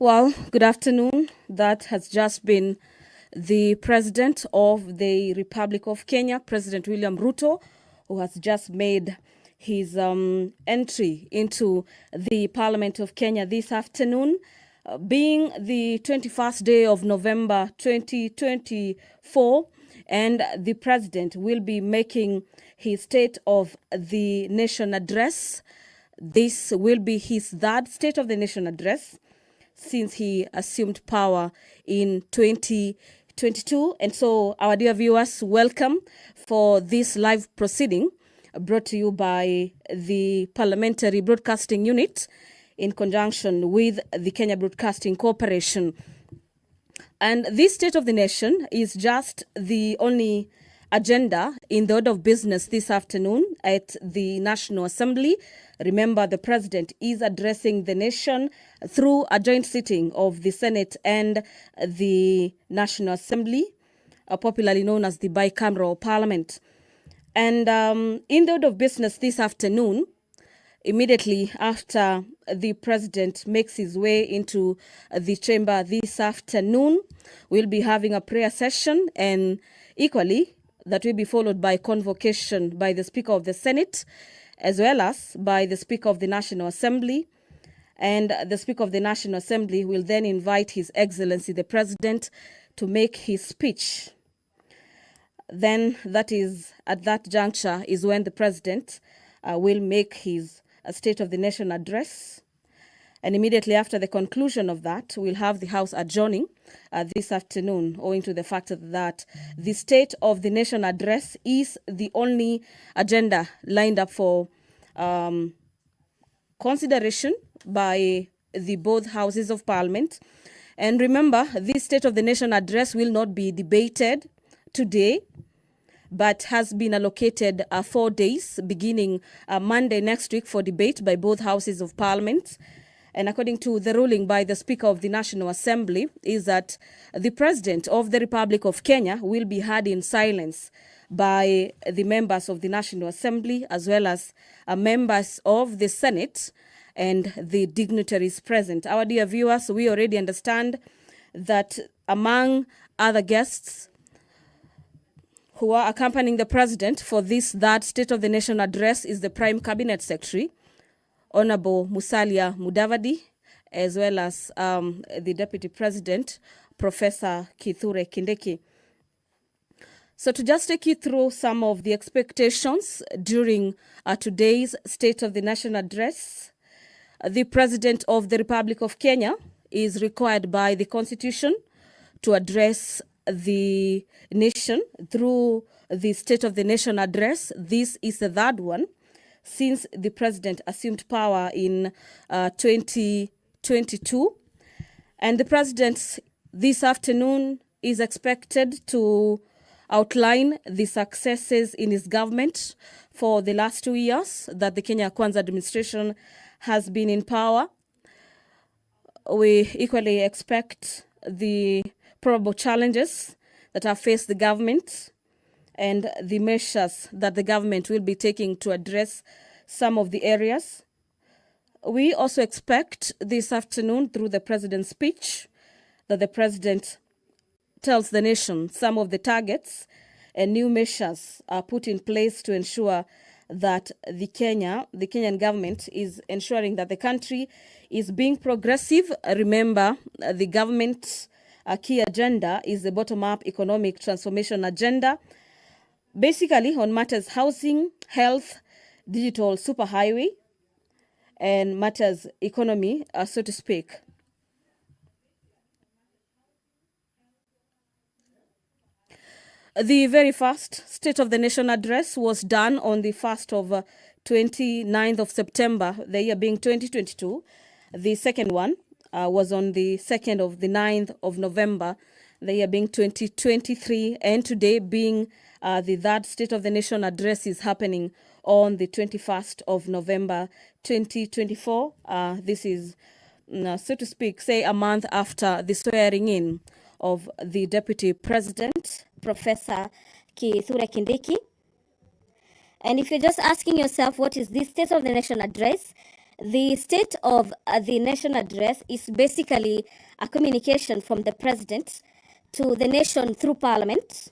Well, good afternoon. That has just been the President of the Republic of Kenya, President William Ruto, who has just made his entry into the Parliament of Kenya this afternoon, being the 21st day of November 2024, and the President will be making his State of the Nation address. This will be his third State of the Nation address since he assumed power in 2022. And so, our dear viewers, welcome for this live proceeding brought to you by the Parliamentary Broadcasting Unit in conjunction with the Kenya Broadcasting Corporation. And this State of the Nation is just the only agenda in the order of business this afternoon at the National Assembly. Remember, the President is addressing the nation through a joint sitting of the Senate and the National Assembly, popularly known as the bicameral parliament. And in the order of business this afternoon, immediately after the President makes his way into the chamber this afternoon, we'll be having a prayer session, and equally that will be followed by convocation by the Speaker of the Senate, as well as by the Speaker of the National Assembly. And the Speaker of the National Assembly will then invite His Excellency the President to make his speech. Then that is, at that juncture, is when the President will make his State of the Nation address. And immediately after the conclusion of that, we'll have the House adjourning this afternoon, owing to the fact that the State of the Nation address is the only agenda lined up for consideration by the both houses of Parliament. And remember, this State of the Nation address will not be debated today, but has been allocated 4 days, beginning Monday next week, for debate by both houses of Parliament. And according to the ruling by the Speaker of the National Assembly, is that the President of the Republic of Kenya will be heard in silence by the members of the National Assembly, as well as members of the Senate and the dignitaries present. Our dear viewers, we already understand that among other guests who are accompanying the President for this third State of the Nation address is the Prime Cabinet Secretary, Honorable Musalia Mudavadi, as well as the Deputy President, Professor Kithure Kindiki. So to just take you through some of the expectations during today's State of the Nation address, the President of the Republic of Kenya is required by the Constitution to address the nation through the State of the Nation address. This is the third one since the President assumed power in 2022. And the President this afternoon is expected to outline the successes in his government for the last 2 years that the Kenya Kwanza administration has been in power. We equally expect the probable challenges that have faced the government and the measures that the government will be taking to address some of the areas. We also expect this afternoon, through the President's speech, that the President tells the nation some of the targets and new measures are put in place to ensure that the Kenyan government is ensuring that the country is being progressive. Remember, the government's key agenda is the bottom-up economic transformation agenda, basically on matters housing, health, digital superhighway, and matters economy, so to speak. The very first State of the Nation address was done on the 1st of 29th of September, the year being 2022. The second one was on the 2nd of the 9th of November, the year being 2023, and today being the third State of the Nation address is happening on the 21st of November 2024. This is, so to speak, say a month after the swearing in of the Deputy President, Professor Kithure Kindiki. And if you're just asking yourself, what is this State of the Nation address? The State of the Nation address is basically a communication from the President to the nation through Parliament,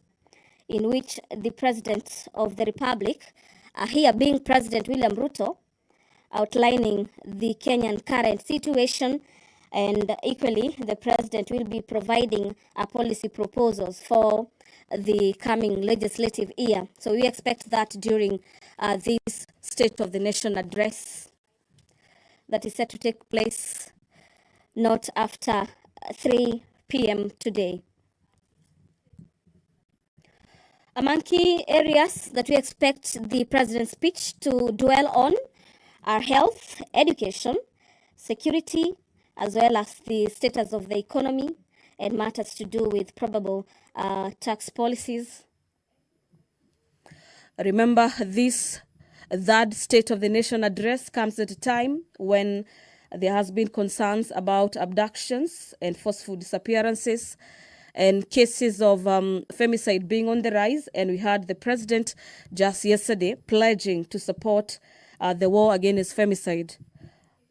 in which the President of the Republic, here being President William Ruto, outlining the Kenyan current situation, and equally the President will be providing policy proposals for the coming legislative year. So we expect that during this State of the Nation address that is set to take place not after 3 p.m. today. Among key areas that we expect the President's speech to dwell on are health, education, security, as well as the status of the economy and matters to do with probable tax policies. Remember, this third State of the Nation address comes at a time when there has been concerns about abductions and forceful disappearances and cases of femicide being on the rise. And we heard the president just yesterday pledging to support the war against femicide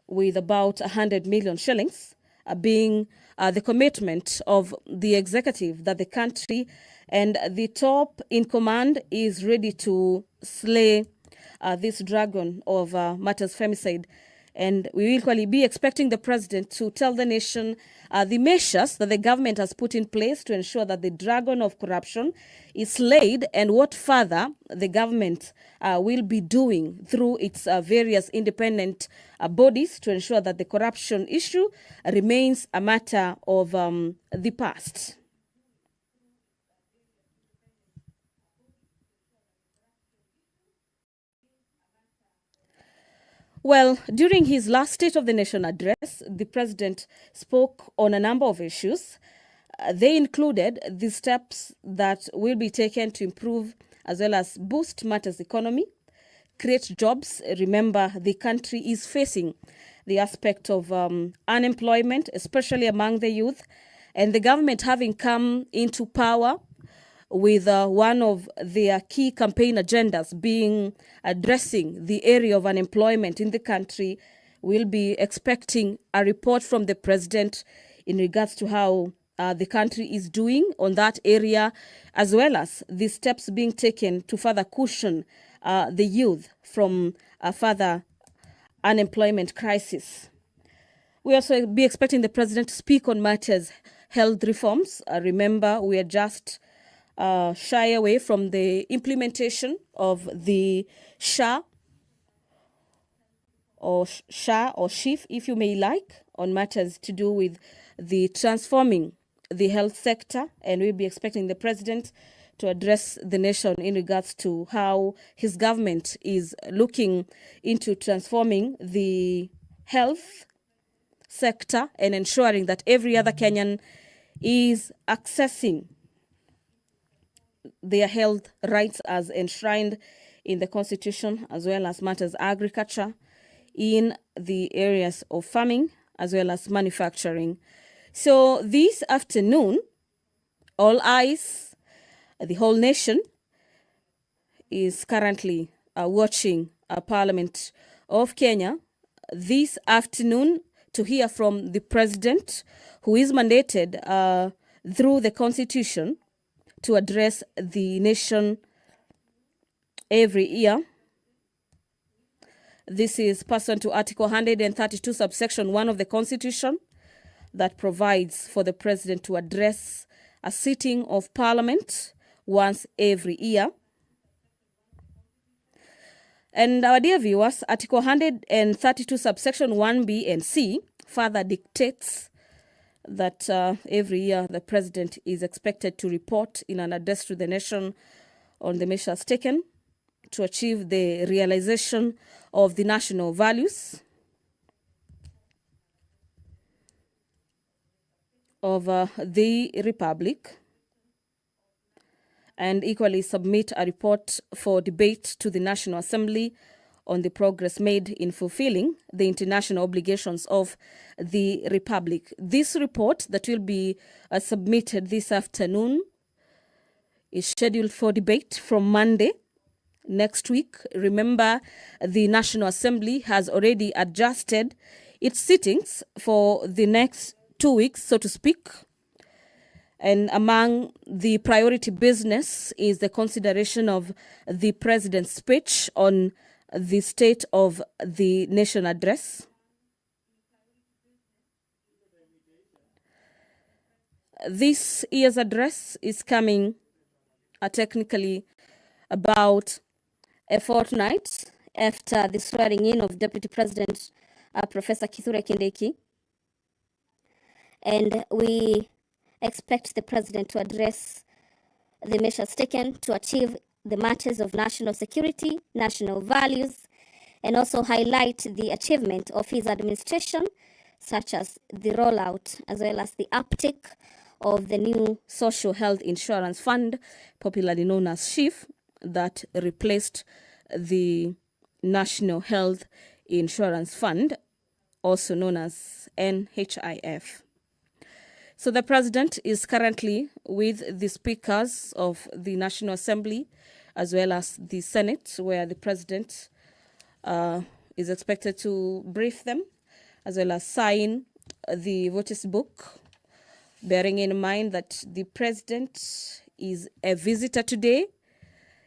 with about 100 million shillings being the commitment of the executive that the country and the top in command is ready to slay this dragon of matters femicide. And we will equally be expecting the president to tell the nation the measures that the government has put in place to ensure that the dragon of corruption is slayed, and what further the government will be doing through its various independent bodies to ensure that the corruption issue remains a matter of the past. Well, during his last State of the Nation address, the president spoke on a number of issues. They included the steps that will be taken to improve as well as boost matters economy, create jobs. Remember, the country is facing the aspect of unemployment, especially among the youth, and the government having come into power with one of their key campaign agendas being addressing the area of unemployment in the country. We'll be expecting a report from the president in regards to how the country is doing on that area, as well as the steps being taken to further cushion the youth from a further unemployment crisis. We also be expecting the president to speak on matters health reforms. Remember, we are just shy away from the implementation of the SHA or SHIF, if you may like, on matters to do with the transforming the health sector. And we'll be expecting the president to address the nation in regards to how his government is looking into transforming the health sector and ensuring that every other Kenyan is accessing their health rights as enshrined in the Constitution, as well as matters agriculture in the areas of farming, as well as manufacturing. So this afternoon, all eyes, the whole nation is currently watching Parliament of Kenya this afternoon to hear from the president, who is mandated through the Constitution to address the nation every year. This is pursuant to Article 132, subsection 1 of the Constitution, that provides for the president to address a sitting of Parliament once every year. And our dear viewers, Article 132, subsection 1B and C further dictates that every year the president is expected to report in an address to the nation on the measures taken to achieve the realization of the national values of the Republic, and equally submit a report for debate to the National Assembly on the progress made in fulfilling the international obligations of the Republic. This report that will be submitted this afternoon is scheduled for debate from Monday, next week. Remember, the National Assembly has already adjusted its sittings for the next 2 weeks, so to speak. And among the priority business is the consideration of the president's speech on the State of the Nation address. This year's address is coming technically about a fortnight after the swearing in of Deputy President Professor Kithure Kindiki. And we expect the president to address the measures taken to achieve the matters of national security, national values, and also highlight the achievement of his administration, such as the rollout as well as the uptake of the new Social Health Insurance Fund, popularly known as SHIF, that replaced the National Health Insurance Fund, also known as NHIF. So the president is currently with the speakers of the National Assembly as well as the Senate, where the president is expected to brief them as well as sign the voters book, bearing in mind that the president is a visitor today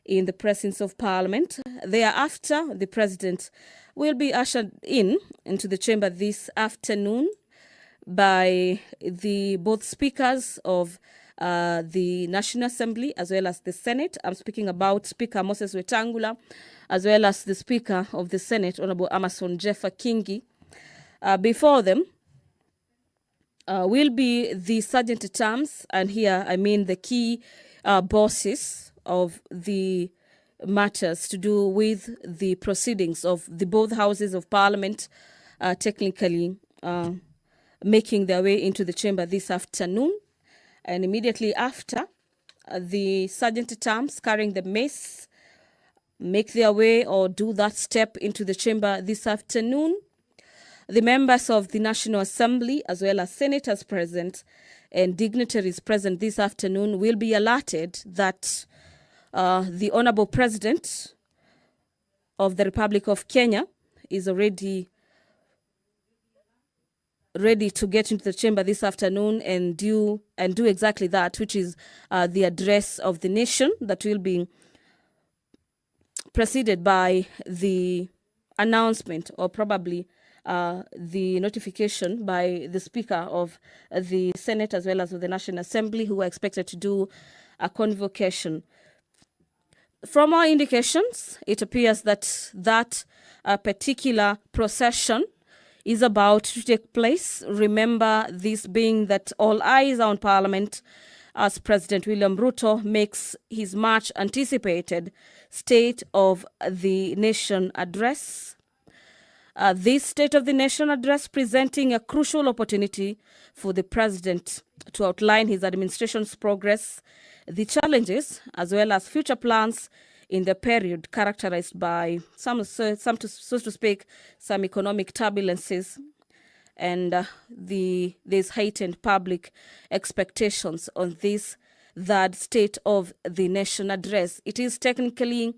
in the presence of Parliament. Thereafter, the president will be ushered into the chamber this afternoon by the both speakers of the National Assembly as well as the Senate. I'm speaking about Speaker Moses Wetangula as well as the Speaker of the Senate, Honorable Amason Jeffer Kingi. Before them will be the sergeant at arms, and here I mean the key bosses of the matters to do with the proceedings of the both houses of Parliament, technically making their way into the chamber this afternoon. And immediately after, the sergeant at arms carrying the mace make their way or do that step into the chamber this afternoon. The members of the National Assembly as well as senators present and dignitaries present this afternoon will be alerted that the Honorable President of the Republic of Kenya is already ready to get into the chamber this afternoon and do exactly that, which is the address of the nation that will be preceded by the announcement or probably the notification by the Speaker of the Senate as well as of the National Assembly, who are expected to do a convocation. From our indications, it appears that particular procession is about to take place. Remember, this being that all eyes are on Parliament as President William Ruto makes his much anticipated State of the Nation address. This State of the Nation address presenting a crucial opportunity for the President to outline his administration's progress, the challenges, as well as future plans in the period characterized by some to speak, some economic turbulences, and there's heightened public expectations on this third State of the Nation address. It is technically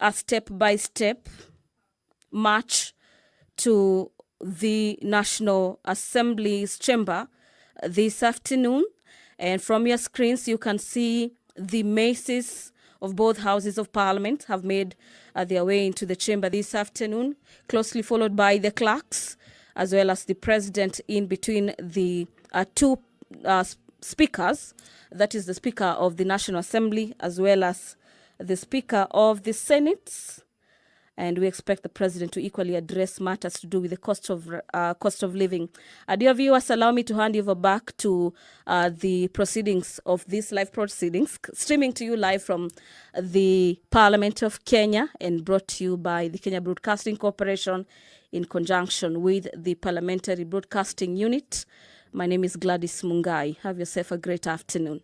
a step-by-step march to the National Assembly's chamber this afternoon. And from your screens, you can see the maces of both houses of Parliament have made their way into the chamber this afternoon, closely followed by the clerks, as well as the president in between the two speakers, that is the Speaker of the National Assembly, as well as the Speaker of the Senate. And we expect the president to equally address matters to do with the cost of living. Dear viewers, allow me to hand you over back to the proceedings of these live proceedings, streaming to you live from the Parliament of Kenya and brought to you by the Kenya Broadcasting Corporation in conjunction with the Parliamentary Broadcasting Unit. My name is Gladys Mungai. Have yourself a great afternoon.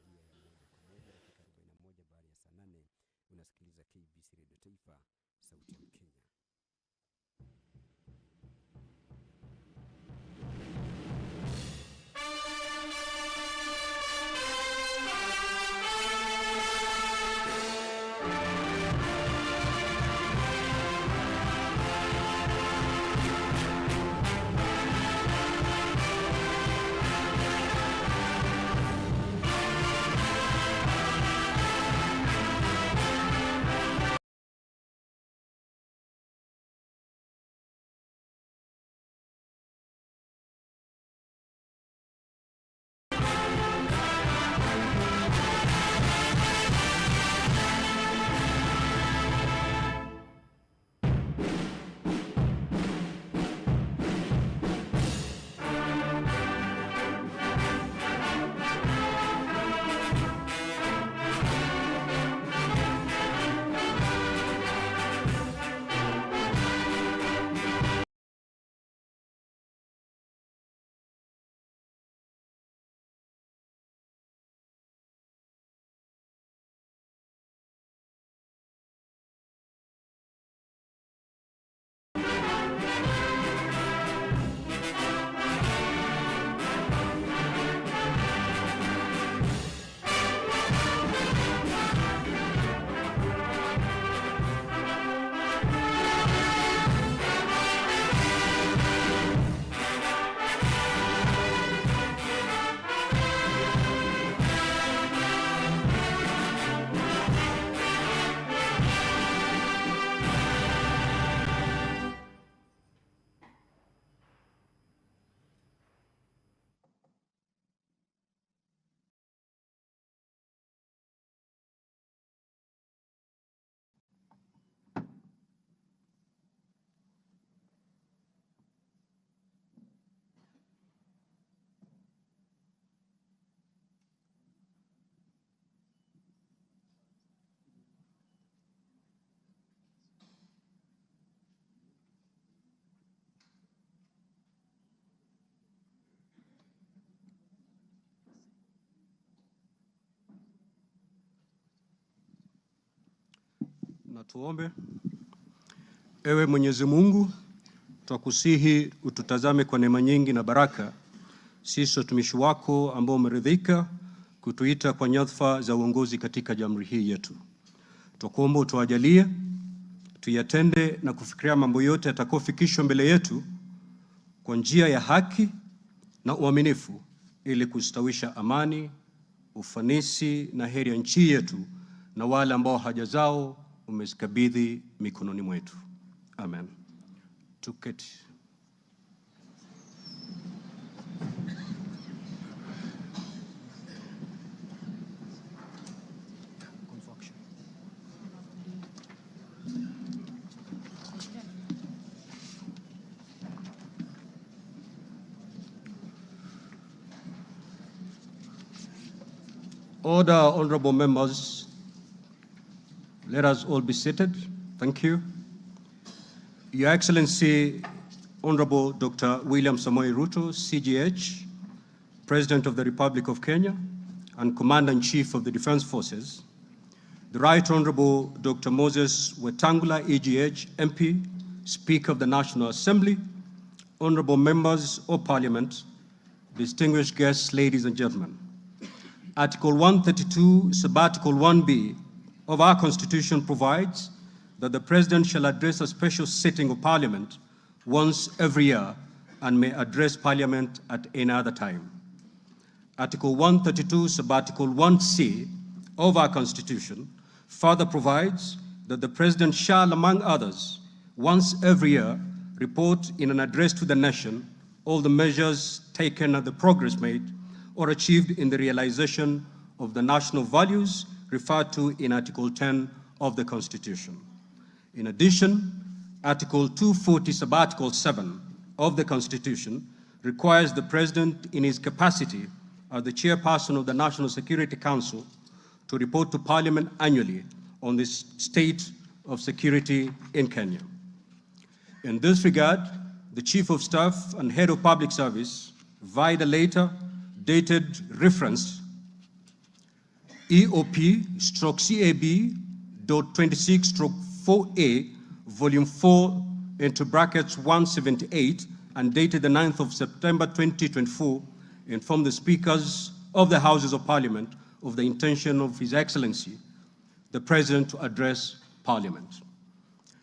Na tuombe. Ewe Mwenyezi Mungu, twakusihi ututazame kwa neema nyingi na baraka, sisi watumishi wako ambao umeridhika kutuita kwa nyadhifa za uongozi katika jamhuri hii yetu. Twakuomba utuajalie tuyatende na kufikiria mambo yote yatakayofikishwa mbele yetu kwa njia ya haki na uaminifu, ili kustawisha amani, ufanisi na heri ya nchi yetu na wale ambao haja zao umezikabidhi mikononi mwetu. Amen. Tuketi. Order, honorable members. Let us all be seated. Thank you. Your Excellency, Honorable Dr. William Samoei Ruto, CGH, President of the Republic of Kenya and Commander-in-Chief of the Defense Forces, the Right Honorable Dr. Moses Wetangula, EGH, MP, Speaker of the National Assembly, honorable members of Parliament, distinguished guests, ladies and gentlemen. Article 132, Subarticle 1B of our Constitution provides that the President shall address a special sitting of Parliament once every year and may address Parliament at any other time. Article 132, Subarticle 1C of our Constitution further provides that the President shall, among others, once every year, report in an address to the nation all the measures taken and the progress made or achieved in the realization of the national values referred to in Article 10 of the Constitution. In addition, Article 240, Subarticle 7 of the Constitution requires the President in his capacity as the chairperson of the National Security Council to report to Parliament annually on the state of security in Kenya. In this regard, the Chief of Staff and Head of Public Service, via the letter dated reference EOP/CAB.26/4A, Volume 4, into brackets 178, and dated the 9th of September 2024, informed the Speakers of the Houses of Parliament of the intention of His Excellency, the President, to address Parliament.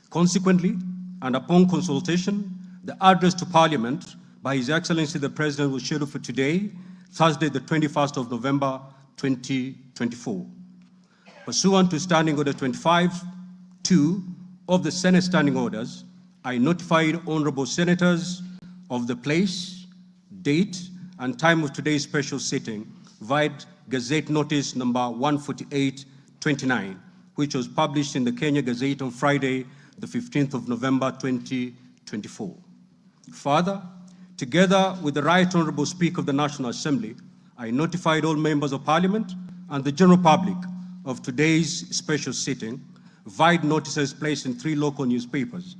Consequently, and upon consultation, the address to Parliament by His Excellency the President was scheduled for today, Thursday, the 21st of November, 2024. Pursuant to Standing Order 25-2 of the Senate Standing Orders, I notified honorable senators of the place, date, and time of today's special sitting via Gazette Notice number 148/29, which was published in the Kenya Gazette on Friday, the 15th of November, 2024. Further, together with the Right Honorable Speaker of the National Assembly, I notified all members of Parliament and the general public of today's special sitting via notices placed in 3 local newspapers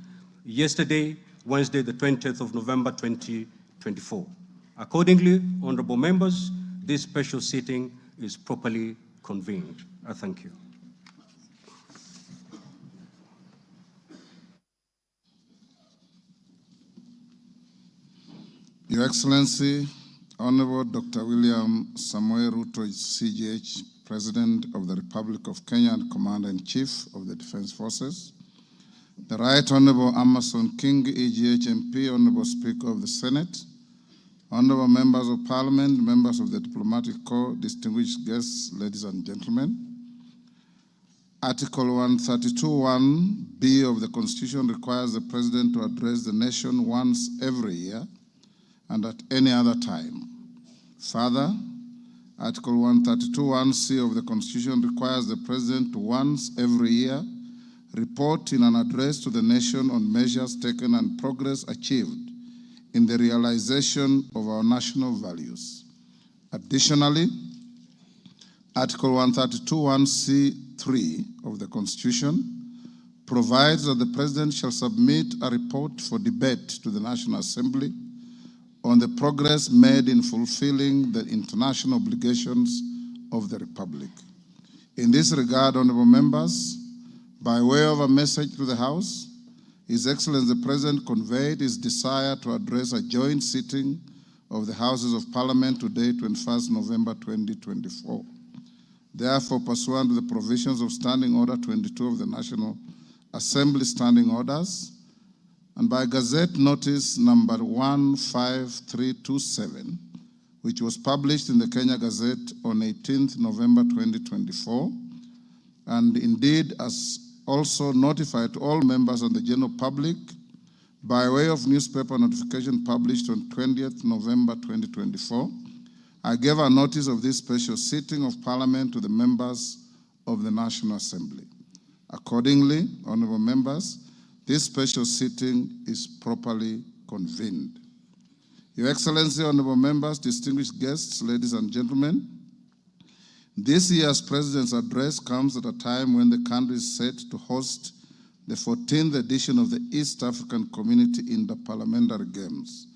yesterday, Wednesday, the 20th of November, 2024. Accordingly, honorable members, this special sitting is properly convened. I thank you. Your Excellency, Honorable Dr. William Samoei Ruto, CGH, President of the Republic of Kenya and Commander-in-Chief of the Defense Forces, the Right Honorable Amason King, EGH MP, Honorable Speaker of the Senate, Honorable Members of Parliament, members of the Diplomatic Corps, distinguished guests, ladies and gentlemen. Article 132(1)(b) of the Constitution requires the President to address the nation once every year and at any other time. Further, Article 132(1)(c) of the Constitution requires the President to once every year report in an address to the nation on measures taken and progress achieved in the realization of our national values. Additionally, Article 132(1)(c)(3) of the Constitution provides that the President shall submit a report for debate to the National Assembly on the progress made in fulfilling the international obligations of the Republic. In this regard, honorable members, By way of a message to the House, His Excellency the President conveyed his desire to address a joint sitting of the Houses of Parliament today, 21st November 2024. Therefore, pursuant to the provisions of Standing Order 22 of the National Assembly Standing Orders, and by Gazette Notice number 15327, which was published in the Kenya Gazette on 18th November 2024, and indeed as also notified to all members and the general public by way of newspaper notification published on 20th November 2024, I gave a notice of this special sitting of Parliament to the members of the National Assembly. Accordingly, honorable members, this special sitting is properly convened. Your Excellency, honorable members, distinguished guests, ladies and gentlemen, this year's President's address comes at a time when the country is set to host the 14th edition of the East African Community Interparliamentary Games.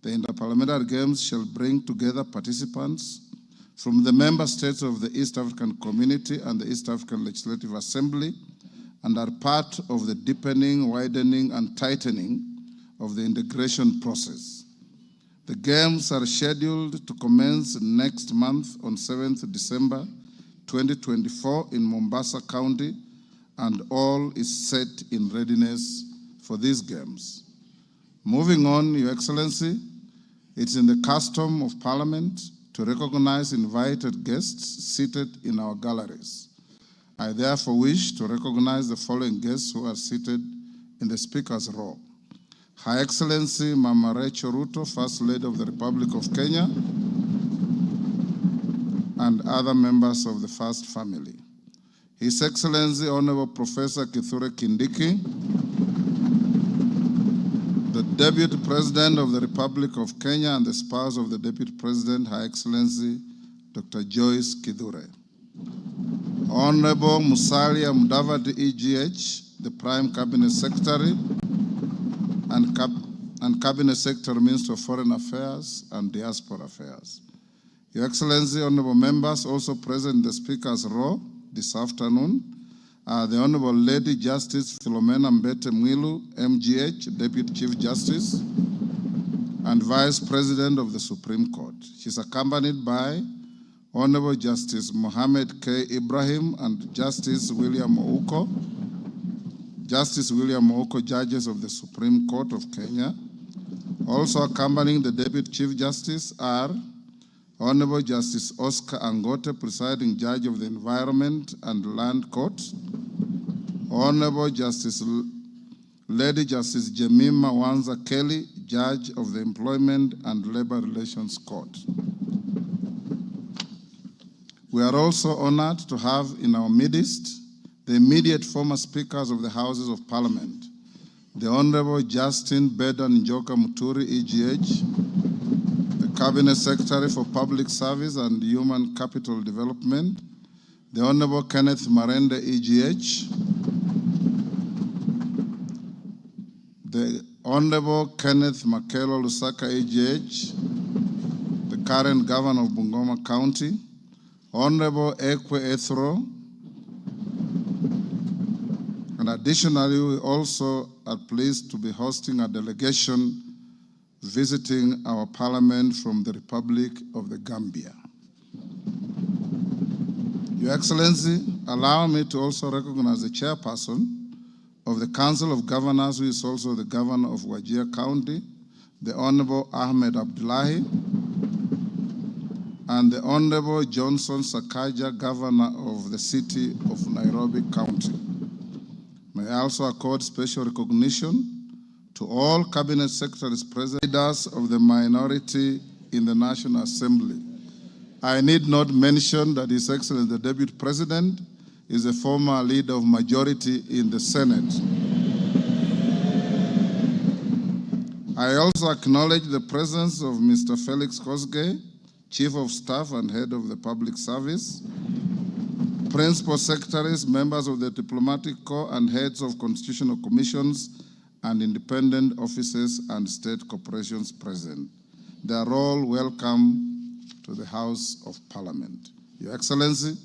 The Interparliamentary Games shall bring together participants from the member states of the East African Community and the East African Legislative Assembly, and are part of the deepening, widening, and tightening of the integration process. The Games are scheduled to commence next month on 7th December 2024 in Mombasa County, and all is set in readiness for these Games. Moving on, Your Excellency, it's in the custom of Parliament to recognize invited guests seated in our galleries. I therefore wish to recognize the following guests who are seated in the Speaker's row. Her Excellency Mama Rachel Ruto, First Lady of the Republic of Kenya, and other members of the First Family. His Excellency Honorable Professor Kithure Kindiki, the Deputy President of the Republic of Kenya and the spouse of the Deputy President, Her Excellency Dr. Joyce Kithure. Honorable Musalia Mudavadi EGH, the Prime Cabinet Secretary and Cabinet Secretary, Minister of Foreign Affairs and Diaspora Affairs. Your Excellency, honorable members, also present in the Speaker's row this afternoon are the Honorable Lady Justice Philomena Mbete Mwilu, MGH, Deputy Chief Justice and Vice President of the Supreme Court. She's accompanied by Honorable Justice Mohammed K. Ibrahim and Justice William Ouko, judges of the Supreme Court of Kenya. Also accompanying the Deputy Chief Justice are Honorable Justice Oscar Angote, presiding judge of the Environment and Land Court, Honorable Lady Justice Jemima Wanza Kelly, judge of the Employment and Labor Relations Court. We are also honored to have in our midst the immediate former speakers of the Houses of Parliament, the Honorable Justin Bedan Njoka Muturi, EGH, the Cabinet Secretary for Public Service and Human Capital Development, the Honorable Kenneth Marende, EGH, the Honorable Kenneth Makelo Lusaka, EGH, the current Governor of Bungoma County, Honorable Ekwe Ethro, and additionally, we also are pleased to be hosting a delegation visiting our Parliament from the Republic of the Gambia. Your Excellency, allow me to also recognize the chairperson of the Council of Governors, who is also the Governor of Wajir County, the Honorable Ahmed Abdullahi, and the Honorable Johnson Sakaja, Governor of the City of Nairobi County. May I also accord special recognition to all Cabinet Secretaries present, leaders of the minority in the National Assembly. I need not mention that His Excellency the Deputy President is a former leader of majority in the Senate. I also acknowledge the presence of Mr. Felix Kosgei, Chief of Staff and Head of the Public Service, Principal Secretaries, members of the Diplomatic Corps, and heads of constitutional commissions and independent offices and state corporations present. They are all welcome to the House of Parliament. Your Excellency,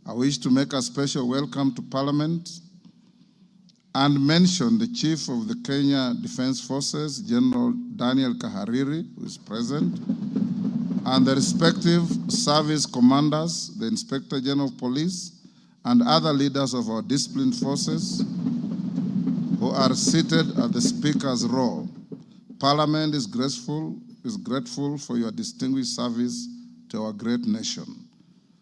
I wish to make a special welcome to Parliament and mention the Chief of the Kenya Defense Forces, General Daniel Kahariri, who is present, and the respective service commanders, the Inspector General of Police, and other leaders of our disciplined forces who are seated at the Speaker's row. Parliament is grateful for your distinguished service to our great nation.